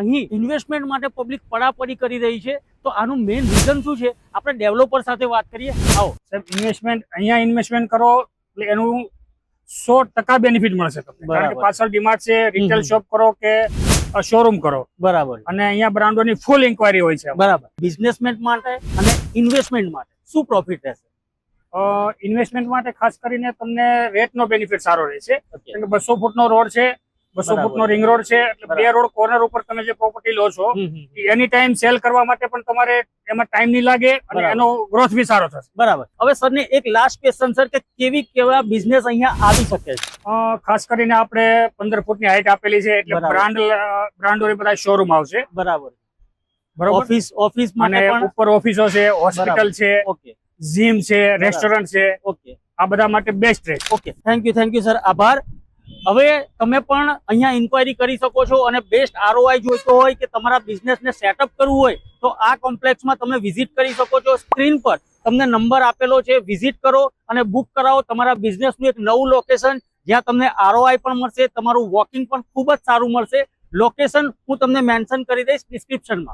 અહીં ઇન્વેસ્ટમેન્ટ માટે પબ્લિક પડાપડી કરી રહી છે, તો આનું મેઇન રીઝન શું છે? આપણે ડેવલપર સાથે વાત કરીએ. આવો સાહેબ, અહીંયા ઇન્વેસ્ટમેન્ટ કરો એટલે એનું 100% બેનિફિટ મળશે તમને. કારણ કે પાછળ ડિમાર્ટ છે, રિટેલ શોપ કરો કે શોરૂમ કરો, બરાબર, અને અહીંયા બ્રાન્ડોની ફૂલ ઇન્ક્વાયરી હોય છે. બરાબર. બિઝનેસમેન માટે અને ઇન્વેસ્ટમેન્ટ માટે શું પ્રોફિટ રહેશે? ઇન્વેસ્ટમેન્ટ માટે ખાસ કરીને તમને રેટનો બેનિફિટ સારો રહેશે. Okay. કારણ કે 200 ફૂટનો રોડ છે, 200 ફૂટનો રિંગ રોડ છે, એટલે બે રોડ કોર્નર ઉપર તમે જે પ્રોપર્ટી લો છો એની ટાઈમ સેલ કરવા માટે પણ તમારે એમાં ટાઈમ નહીં લાગે અને બરાબર. એનો ગ્રોથ બી સારો થશે. બરાબર. હવે સર ને એક લાસ્ટ ક્વેશ્ચન સર, કે કેવા બિઝનેસ અહીંયા આવી શકે છે? ખાસ કરીને આપણે 15 ફૂટની હાઈટ આપેલી છે, એટલે બરાબર. બ્રાન્ડોની બધા શોરૂમ આવશે. બરાબર. બરોબર. ઓફિસ માટે અને પણ. ઉપર ઓફિસો છે, હોસ્પિટલ છે, ઓકે, જીમ છે, રેસ્ટોરન્ટ છે, ઓકે, આ બધા માટે બેસ્ટ રહેશે. ઓકે. થેન્ક યુ સર, આભાર. હવે તમે પણ અહીંયા ઇન્ક્વાયરી કરી શકો છો, અને બેસ્ટ ROI જોઈતો હોય કે તમારા બિઝનેસને સેટઅપ કરવું હોય તો આ કોમ્પ્લેક્સમાં તમે વિઝિટ કરી શકો છો. સ્ક્રીન પર તમને નંબર આપેલો છે, વિઝિટ કરો અને બુક કરાવો તમારા બિઝનેસનું એક નવું લોકેશન, જ્યાં તમને ROI પણ મળશે, તમારું વોકિંગ પણ ખૂબ જ સારું મળશે. લોકેશન હું તમને મેન્શન કરી દઈશ ડિસ્ક્રિપ્શનમાં.